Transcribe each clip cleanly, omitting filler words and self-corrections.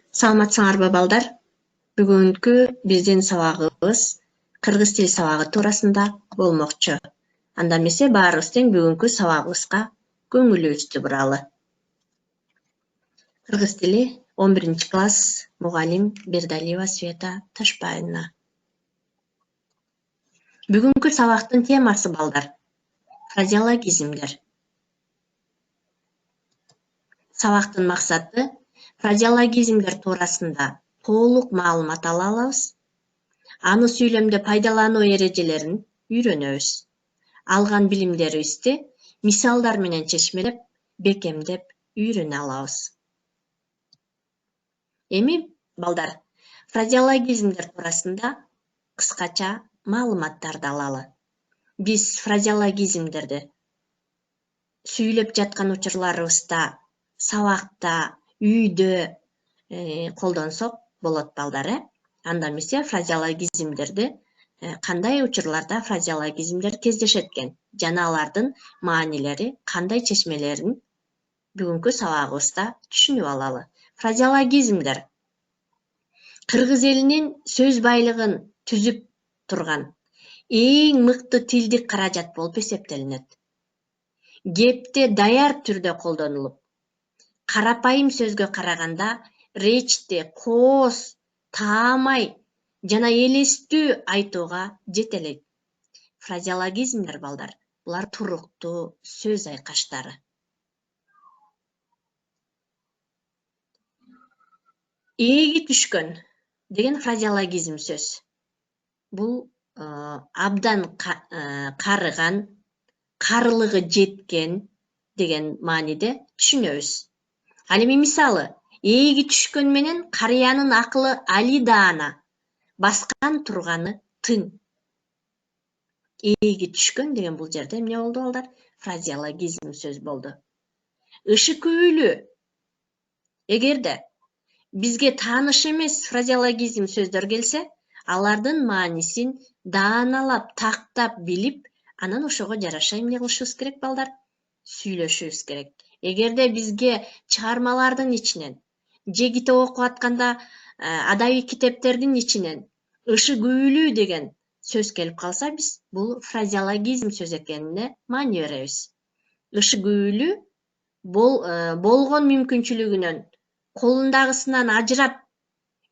Саламатсыңарбы балдар? Бүгүнкү биздин сабагыбыз кыргыз тил сабагы туурасында болмокчу. Анда эмесе баарыбыз тең бүгүнкү сабагыбызга көңүлүбүздү буралы. Кыргыз тили 11-класс мугалим Бердалиева Света Ташпаевна. Бүгүнкү сабактын темасы балдар фразеологизмдер. Сабактын максаты фразеологизмдер туурасында толук маалымат ала алабыз. Аны сүйлөмдө пайдалануу эрежелерин үйрөнөбүз. Алган билимдерибизди мисалдар менен чечмелеп, бекемдеп үйрөнө алабыз. Эми балдар, фразеологизмдер туурасында кыскача маалыматтарды алалы. Биз фразеологизмдерди сүйлөп жаткан учурларыбызда, сабакта, үйдө колдонсок болот балдар. Анда эмесе фразеологизмдерди кандай учурларда фразеологизмдер кездешет экен жана алардын маанилери кандай чечмелерин бүгүнкү сабагыбызда түшүнүп алалы. Фразеологизмдер кыргыз элинин сөз байлыгын түзүп турган эң мыкты тилдик каражат болуп эсептелинет. Кепте даяр түрдө колдонулуп, карапайым сөзгө караганда речьте кооз, таамай жана элестүү айтууга жетелейт. Фразеологизмдер балдар, булар туруктуу сөз айкаштары. Ээги түшкөн деген фразеологизм сөз. Бул абдан карыган, карылыгы жеткен деген мааниде түшүнөбүз. Ал эми мисалы, ээги түшкөн менен карыянын акылы али даана, баскан турганы тың. Ээги түшкөн деген бул жерде эмне болду балдар? Фразеологизм сөз болду. Ышык үйлүү. Эгерде бизге тааныш эмес фразеологизм сөздөр келсе, алардын маанисин дааналап, тактап билип, анан ошого жараша эмне кылышыбыз керек балдар? Сүйлөшүбүз керек. Эгерде бизге чыгармалардын ичинен, же китеп окуп атканда адабий китептердин ичинен ышык үйлүү деген сөз келип калса, биз бул фразеологизм сөз экенине маани беребиз. Ышык үйлүү болгон мүмкүнчүлүгүнөн колундагысынан ажырап,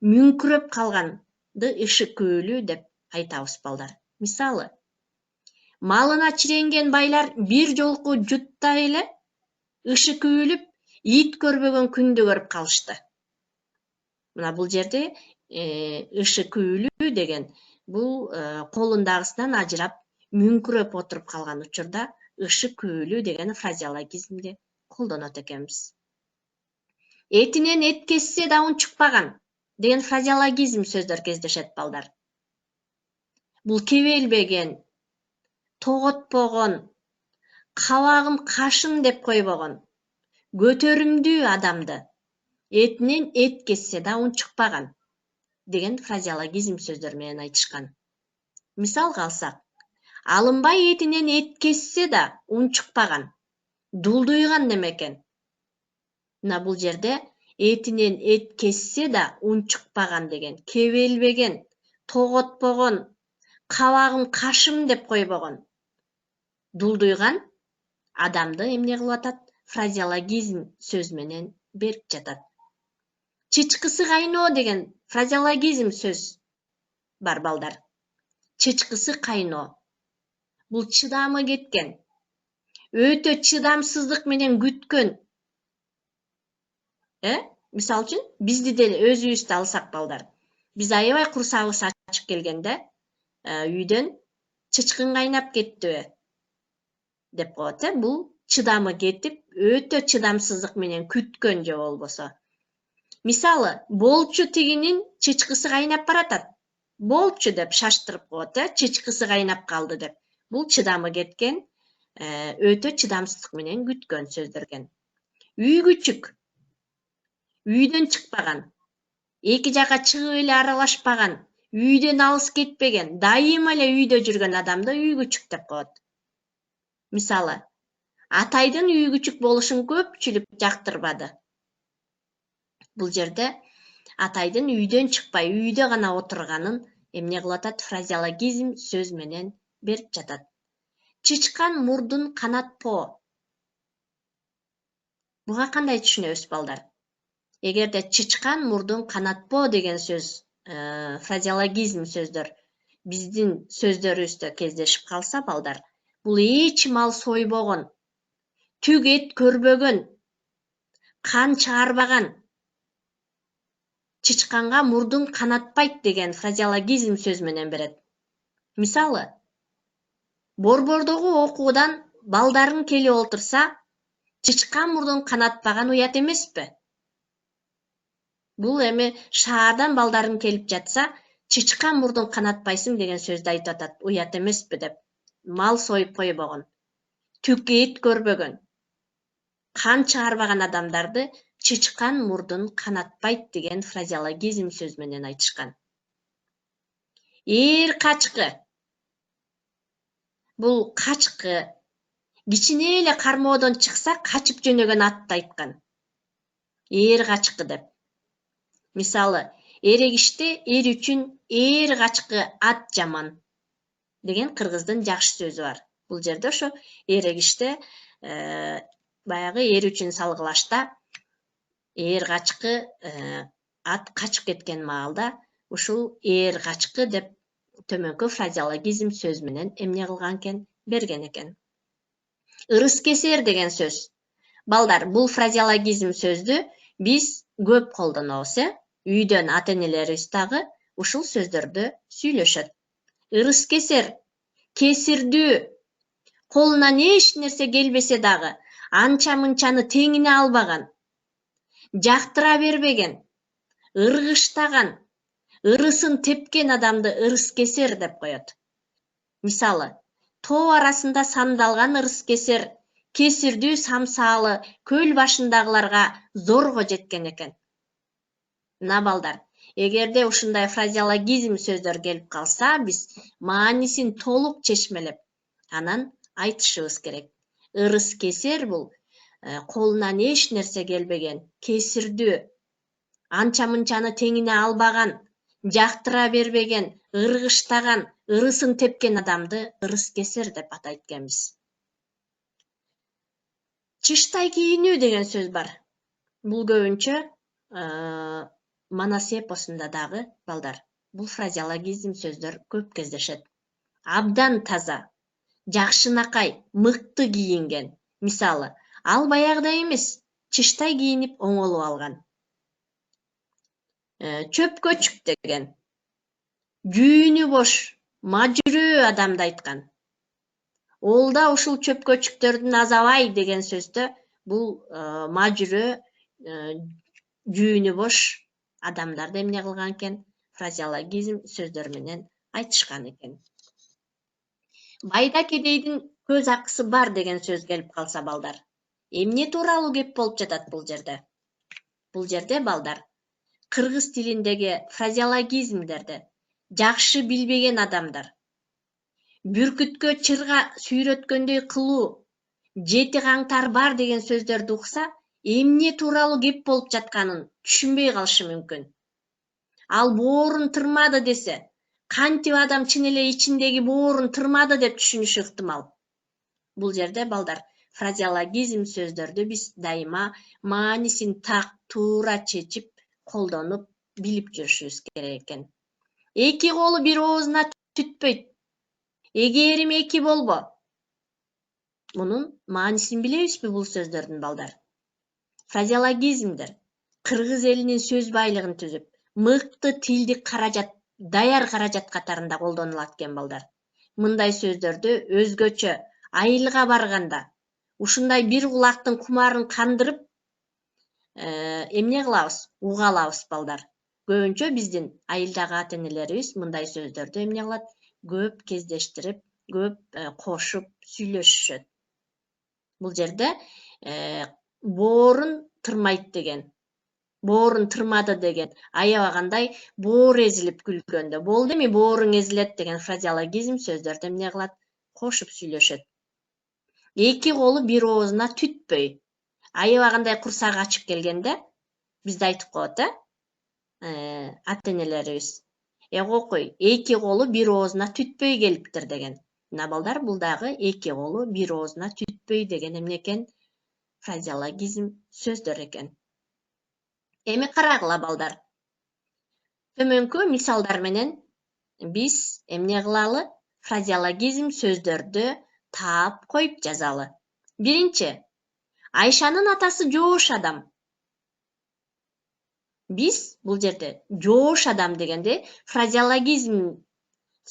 мүңкүрөп калганды ышык үйлүү деп айтабыз балдар. Мисалы, малына чиренген байлар бир жолку жутта эле ышык үйлүп, ит көрбөгөн күндү көрүп калышты. Мына бул жерде ышык үйлүү деген бул колундагысынан ажырап, мүңкүрөп отуруп калган учурда ышык үйлүү деген фразеологизмди колдонот экенбиз. Этинен эт кессе да уң чыкпаган деген фразеологизм сөздөр кездешет балдар. Бул кебелбеген, тоготпогон, кабагым кашым деп койбогон, көтөрүмдүү адамды этинен эт кессе да уң чыкпаган деген фразеологизм сөздөр менен айтышкан. Мисалга алсак, алынбай этинен эт кессе да уң чыкпаган, дулдуйган неме экен. Мына бул жерде этинен эт кессе да уң чыкпаган деген, кебелбеген, тоготпогон, кабагым кашым деп койбогон, дулдуйган адамды эмне кылып атат? Фразеологизм сөз менен берип жатат. Чычкысы кайноо деген фразеологизм сөз бар балдар. Чычкысы кайноо. Бул чыдамы кеткен, өтө чыдамсыздык менен күткөн. Мисалы үчүн, бизди деле өзүбүздү алсак балдар. Биз аябай курсагыбыз ачып келгенде, үйдөн чычкын кайнап кеттиби деп коет. Бул чыдамы кетип, өтө чыдамсыздык менен күткөн же болбосо. Мисалы, болчу тигинин чычкысы кайнап баратат. Болчу деп шаштырып коет, чычкысы кайнап калды деп. Бул чыдамы кеткен, өтө чыдамсыздык менен күткөн сөздөр экен. Үй күчүк. Үйдөн чыкпаган, эки жака чыгып эле аралашпаган, үйдөн алыс кетпеген, дайыма эле үйдө жүргөн адамды үй күчүк деп коет. Мисалы, атайдын үй күчүк болушун көпчүлүк жактырбады. Бул жерде Атайдын үйдөн чыкпай, үйдө гана отурганын эмне кылып атат? Фразеологизм сөз менен берип жатат. Чычкан мурдун канатпоо. Буга кандай түшүнөбүз балдар? Эгерде чычкан мурдун канатпоо деген сөз, фразеологизм сөздөр биздин сөздөрүбүздө кездешип калса балдар, бул эч мал сойбогон, түк эт көрбөгөн, кан чыгарбаган чычканга мурдун канатпайт деген фразеологизм сөз менен берет. Мисалы, борбордогу окуудан балдарың келип олтурса, чычкан мурдун канатпаган уят эмеспи? Бул эми шаардан балдарың келип жатса, чычкан мурдун канатпайсың деген сөздү айтып атат, уят эмеспи деп. Мал союп койбогон, түк эт көрбөгөн, кан чыгарбаган адамдарды чычкан мурдун канатпайт деген фразеологизм сөз менен айтышкан. Эр качкы. Бул качкы кичине эле кармоодон чыкса, качып жөнөгөн атты айткан. Эр качкы деп. Мисалы, эрегиште эр үчүн эр качкы ат жаман деген кыргыздын жакшы сөзү бар. Бул жерде ошо эрегиште баягы эр үчүн салгылашта эр качкы ат качып кеткен маалда ушул эр качкы деп төмөнкү фразеологизм сөз менен эмне кылган экен? Берген экен. Ырыс кесер деген сөз. Балдар, бул фразеологизм сөздү биз көп колдонобуз, Үйдөн ата-энелерибиз дагы ушул сөздөрдү сүйлөшөт. Ырыс кесер, кесирдүү, колунан эч нерсе келбесе дагы, анча-мынчаны теңине албаган, жактыра бербеген, ыргыштаган, ырысын тепкен адамды ырыс кесер деп коет. Мисалы, тоо арасында сандалган ырыс кесер, кесирдүү самсаалы көл башындагыларга зорго жеткен экен. Мына балдар, эгерде ушундай фразеологизм сөздөр келип калса, биз маанисин толук чечмелеп, анан айтышыбыз керек. Ырыс кесер бул колунан эч нерсе келбеген, кесирдүү, анча-мынчаны теңине албаган, жактыра бербеген, ыргыштаган, ырысын тепкен адамды ырыс кесер деп атайт экенбиз. Чыштай кийинүү деген сөз бар. Бул көбүнчө Манас эпосунда дагы балдар. Бул фразеологизм сөздөр көп кездешет. Абдан таза, жакшынакай, мыкты кийинген. Мисалы, ал баягыдай эмес, чыштай кийинип оңолуп алган. Чөпкөчүк деген. Жүйүнү бош, мажүрөө адамды айткан. Ол да ушул чөпкөчүктөрдүн азабай деген сөздө бул мажүрөө, жүйүнү бош адамдарды эмне кылган экен? Фразеологизм сөздөр менен айтышкан экен. Байда кедейдин көз акысы бар деген сөз келип калса балдар. Эмне тууралуу кеп болуп жатат бул жерде? Бул жерде балдар, кыргыз тилиндеги фразеологизмдерди жакшы билбеген адамдар, бүркүткө чырга сүйрөткөндөй кылуу, жети каңтар бар деген сөздөрдү укса, эмне тууралуу кеп болуп жатканын түшүнбөй калышы мүмкүн. Ал боорун тырмады десе, кантип адам чын эле ичиндеги боорун тырмады деп түшүнүшү ыктымал. Бул жерде балдар, фразеологизм сөздөрдү биз дайыма маанисин так туура чечип, колдонуп, билип жүрүшүбүз керек экен. Эки колу бир оозуна түтпөйт. Эгерим эки болбо. Мунун маанисин билебизби бул сөздөрдүн балдар? Фразеологизмдер кыргыз элинин сөз байлыгын түзүп, мыкты тилдик каражат, даяр каражат катарында колдонулат экен балдар. Мындай сөздөрдү өзгөчө айылга барганда, ушундай бир кулактын кумарын кандырып, эмне кылабыз? Уга алабыз балдар. Көбүнчө биздин айылдагы ата-энелерибиз мындай сөздөрдү эмне кылат? Көп кездештирип, көп кошуп сүйлөшүшөт. Бул жерде боорун тырмайт деген, боорун тырмады деген, аябагандай боор эзилип күлгөндө, болду эми бооруң эзилет деген фразеологизм сөздөрдү эмне кылат? Кошуп сүйлөшөт. Эки колу бир оозуна түтпөй, аябагандай курсагы ачып келгенде, бизде айтып коет, ата энелерибиз. Кокуй, эки колу бир оозуна түтпөй келиптир деген. Мына балдар, бул дагы эки колу бир оозуна түтпөй деген эмне экен? Фразеологизм сөздөр экен. Эми карагыла балдар. Төмөнкү мисалдар менен биз эмне кылалы? Фразеологизм сөздөрдү таап коюп жазалы. Биринчи, Айшанын атасы жоош адам. Биз бул жерде жоош адам дегенде фразеологизм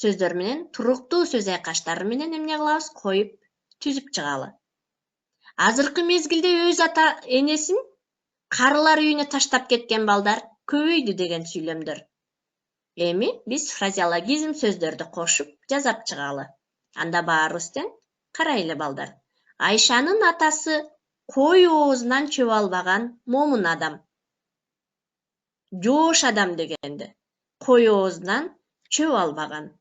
сөздөр менен туруктуу сөз айкаштары менен эмне кылабыз? Коюп түзүп чыгалы. Азыркы мезгилде өз ата энесин карылар үйүнө таштап кеткен балдар көбөйдү деген сүйлөмдөр. Эми биз фразеологизм сөздөрдү кошуп жазап чыгалы. Анда баарыбыз тең карайлы балдар. Айшанын атасы кой оозунан чөп албаган момун адам. Жоош адам дегенде кой оозунан чөп албаган.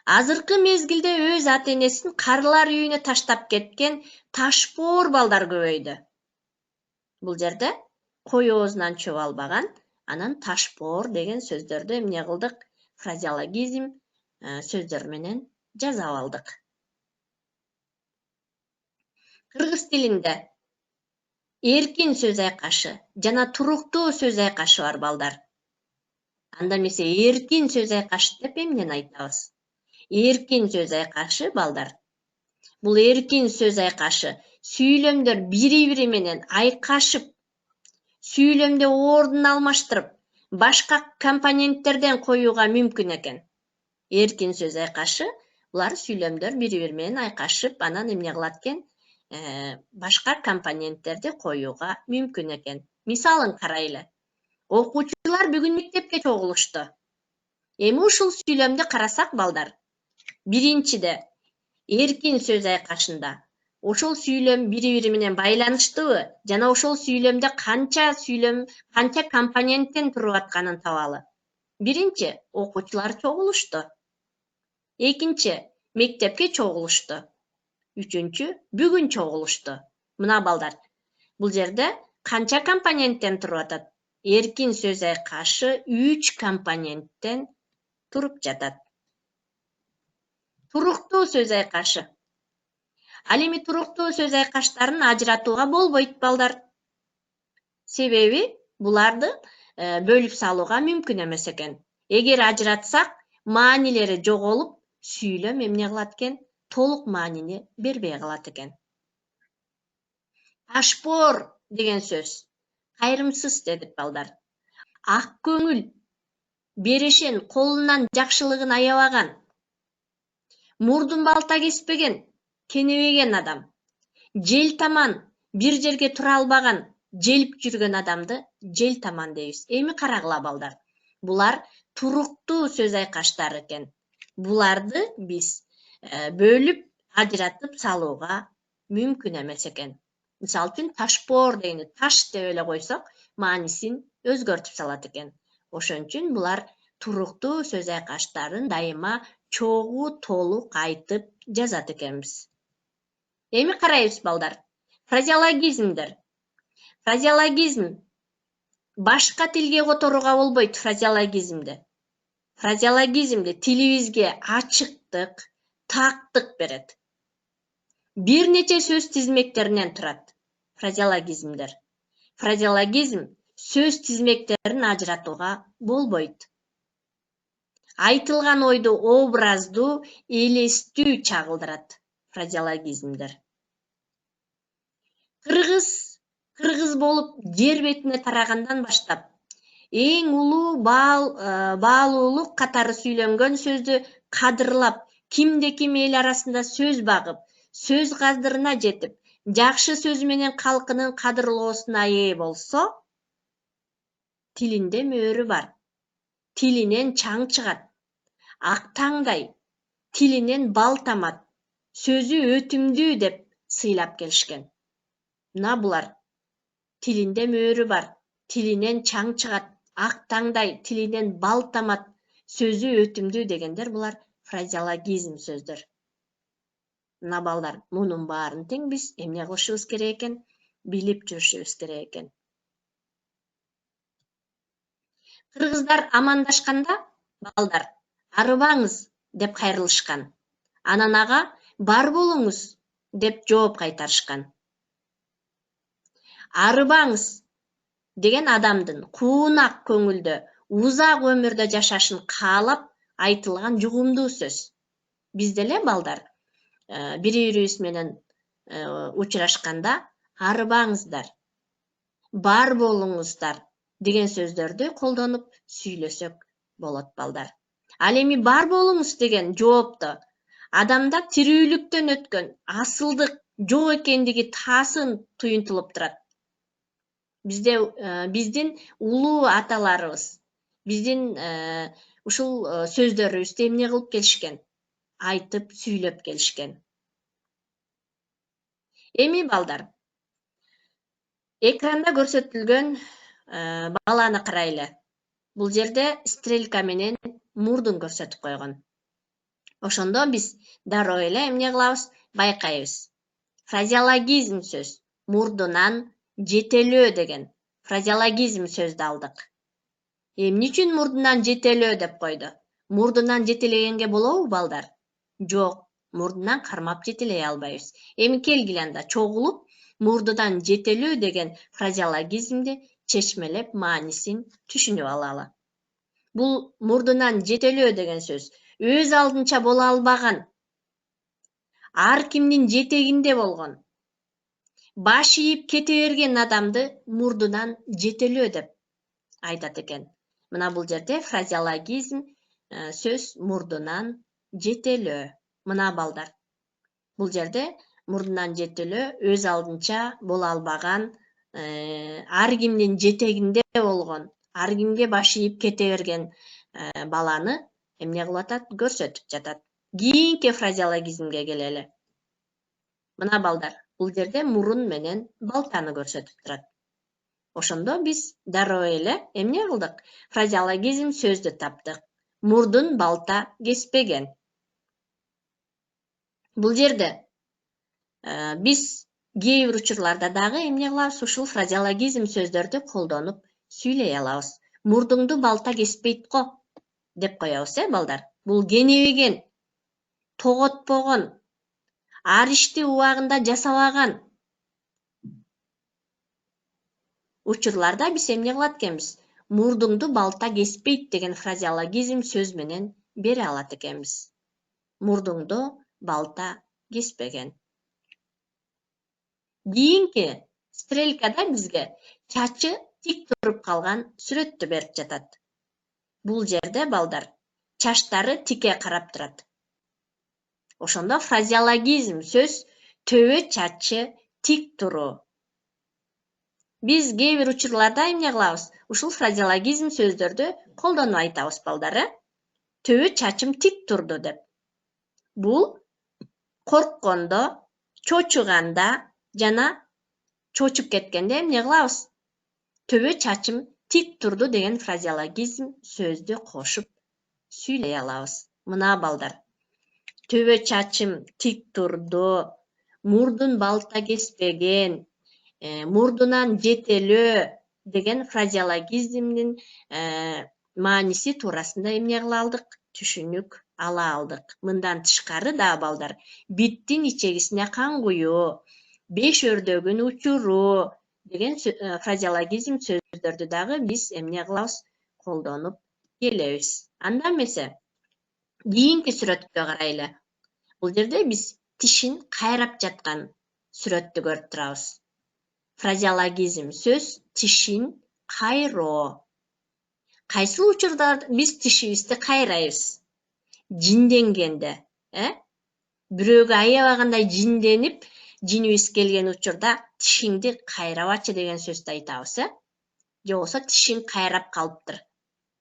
Азыркы мезгилде өз ата энесин карылар үйүнө таштап кеткен ташпоор балдар көбөйдү. Бул жерде кой оозунан чөп албаган, анан ташпоор деген сөздөрдү эмне кылдык? Фразеологизм сөздөр менен жазап алдык. Кыргыз тилинде эркин сөз айкашы жана туруктуу сөз айкашы бар балдар. Анда эмесе эркин сөз айкашы деп эмнени айтабыз? Эркин сөз айкашы балдар. Бул эркин сөз айкашы сүйлөмдөр бири-бири менен айкашып, сүйлөмдө ордун алмаштырып, башка компоненттерден коюуга мүмкүн экен. Эркин сөз айкашы булар сүйлөмдөр бири-бири менен айкашып, анан эмне кылат экен? Башка компоненттерди коюуга мүмкүн экен. Мисалын карайлы. Окуучулар бүгүн мектепке чогулушту. Эми ушул сүйлөмдү карасак балдар, биринчиде эркин сөз айкашында ошол сүйлөм бири-бири менен байланыштыбы, жана ошол сүйлөмдө канча компоненттен туруп атканын табалы. Биринчи, окуучулар чогулушту. Экинчи, мектепке чогулушту. Үчүнчү, бүгүн чогулушту. Мына балдар, бул жерде канча компоненттен туруп атат? Эркин сөз айкашы 3 компоненттен туруп жатат. Туруктуу сөз айкашы. Ал эми туруктуу сөз айкаштарын ажыратууга болбойт балдар. Себеби буларды бөлүп салууга мүмкүн эмес экен. Эгер ажыратсак, маанилери жоголуп, сүйлөм эмне кылат экен? Толук маанини бербей калат экен. Ташпоор деген сөз кайрымсыз дедик балдар. Ак көңүл, берешен, колунан жакшылыгын аябаган, мурдун балта кеспеген, кенебеген адам, желтаман, бир жерге тура албаган, желип жүргөн адамды желтаман дейбиз. Эми карагыла балдар. Булар туруктуу сөз айкаштар экен. Буларды биз бөлүп, ажыратып салууга мүмкүн эмес экен. Мисалы үчүн ташпоор дегенди таш деп эле койсок, маанисин өзгөртүп салат экен. Ошон үчүн булар туруктуу сөз айкаштарын дайыма чогуу толук айтып жазат экенбиз. Эми карайбыз балдар. Фразеологизмдер. Фразеологизм башка тилге которууга болбойт фразеологизмди. Фразеологизмди тилибизге ачыктык, тактык берет. Бир нече сөз тизмектеринен турат фразеологизмдер. Фразеологизм сөз тизмектерин ажыратууга болбойт. Айтылган ойду образдуу, элестүү чагылдырат фразеологизмдер. Кыргыз болуп жер бетине тарагандан баштап эң улуу баалуулук катары сүйлөнгөн сөздү кадырлап, кимде ким эл арасында сөз багып, сөз кадырына жетип, жакшы сөз менен калкынын кадырлоосуна ээ болсо, тилинде мөөрү бар, тилинен чаң чыгат, ак таңдай, тилинен бал тамат, сөзү өтүмдүү деп сыйлап келишкен. Мына булар тилинде мөөрү бар, тилинен чаң чыгат, ак таңдай, тилинен бал тамат, сөзү өтүмдүү дегендер булар фразеологизм сөздөр. Мына балдар, мунун баарын тең биз эмне кылышыбыз керек экен? Билип жүрүшүбүз керек экен. Кыргыздар амандашканда балдар арыбаңыз деп кайрылышкан. Анан ага бар болуңуз деп жооп кайтарышкан. Арыбаңыз деген адамдын куунак көңүлдө узак өмүрдө жашашын каалап айтылган жугумдуу сөз. Биз деле балдар бири бирибиз менен учурашканда арыбаңыздар, бар болуңуздар деген сөздөрдү колдонуп сүйлөсөк болот балдар. Ал эми бар болуңуз деген жоопто адамда тирүүлүктөн өткөн асылдык жок экендиги таасын туюнтулуп турат. Бизде биздин улуу аталарыбыз, биздин ушул сөздөрүбүздү эмне кылып келишкен? Айтып, сүйлөп келишкен. Эми балдар, экранда көрсөтүлгөн баланы карайлы. Бул жерде стрелка менен мурдун көрсөтүп койгон. Ошондо биз дароо эле эмне кылабыз? Байкайбыз. Фразеологизм сөз мурдунан жетелөө деген фразеологизм сөздү алдык. Эмне үчүн мурдунан жетелөө деп койду? Мурдунан жетелегенге болобу балдар? Жок, мурдунан кармап жетелей албайбыз. Эми келгиле анда чогулуп мурдудан жетелөө деген фразеологизмди чечмелеп маанисин түшүнүп алалы. Бул мурдунан жетелөө деген сөз өз алдынча боло албаган, ар кимдин жетегинде болгон, баш ийип кете берген адамды мурдунан жетелөө деп айтат экен. Мына бул жерде фразеологизм сөз мурдунан жетелөө. Мына балдар, бул жерде мурдунан жетелөө өз алдынча боло албаган, ар кимдин жетегинде болгон, ар кимге баш ийип кете берген баланы эмне кылып атат? Көрсөтүп жатат. Кийинки фразеологизмге келели. Мына балдар, бул жерде мурун менен балтаны көрсөтүп турат. Ошондо биз дароо эле эмне кылдык? Фразеологизм сөздү таптык. Мурдун балта кеспеген. Бул жерде биз кээ бир учурларда дагы эмне кылабыз? Ушул фразеологизм сөздөрдү колдонуп сүйлөй алабыз. Мурдуңду балта кеспейт го деп коебуз, балдар. Бул кенебеген, тоготпогон, ар ишти убагында жасабаган учурларда биз эмне кылат экенбиз? Мурдуңду балта кеспейт деген фразеологизм сөз менен бере алат экенбиз. Мурдуңду балта кеспеген. Кийинки стрелкада бизге чачы тик туруп калган сүрөттү берип жатат. Бул жерде балдар чачтары тике карап турат. Ошондо фразеологизм сөз төбө чачы тик туруу. Биз кээ бир учурларда эмне кылабыз? Ушул фразеологизм сөздөрдү колдонуп айтабыз балдар, төбө чачым тик турду деп. Бул корккондо, чочуганда жана чочуп кеткенде эмне кылабыз? Төбө чачым тик турду деген фразеологизм сөздү кошуп сүйлөй алабыз. Мына балдар, төбө чачым тик турду, мурдун балта кеспеген, мурдунан жетелөө деген фразеологизмдин мааниси туурасында эмне кыла алдык? Түшүнүк ала алдык. Мындан тышкары да балдар, биттин ичегисине кан куюу, беш өрдөгүн учуруу деген фразеологизм сөздөрдү дагы биз эмне кылабыз? Колдонуп келебиз. Анда эмесе кийинки сүрөткө карайлы. Бул жерде биз тишин кайрап жаткан сүрөттү көрүп турабыз. Фразеологизм сөз тишин кайроо. Кайсы учурда биз тишибизди кайрайбыз? Жинденгенде, бирөөгө аябагандай жинденип, жинибиз келген учурда тишиңди кайрабачы деген сөздү айтабыз, же болбосо тишиң кайрап калыптыр,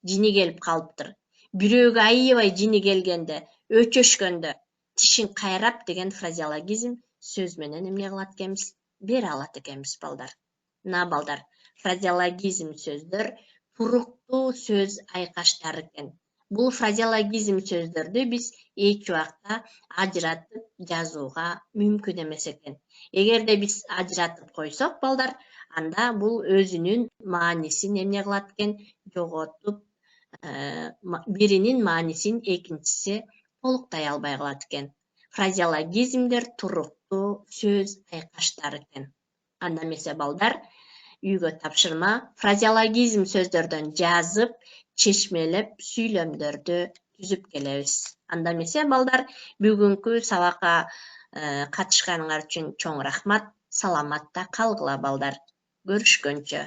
жини келип калыптыр. Бирөөгө аябай жини келгенде, өчөшкөндө тишиң кайрап деген фразеологизм сөз менен эмне кылат экенбиз? Бере алат экенбиз балдар. Мына балдар, фразеологизм сөздөр туруктуу сөз айкаштар экен. Бул фразеологизм сөздөрдү биз эч убакта ажыратып жазууга мүмкүн эмес экен. Эгерде биз ажыратып койсок балдар, анда бул өзүнүн маанисин эмне кылат экен, жоготуп, биринин маанисин экинчиси толуктай албай калат экен. Фразеологизмдер туруктуу сөз айкаштар экен. Анда эмесе балдар, үйгө тапшырма фразеологизм сөздөрдөн жазып, чечмелеп сүйлөмдөрдү түзүп келебиз. Анда эмесе балдар, бүгүнкү сабакка катышканыңар үчүн чоң рахмат. Саламатта калгыла балдар. Көрүшкөнчө.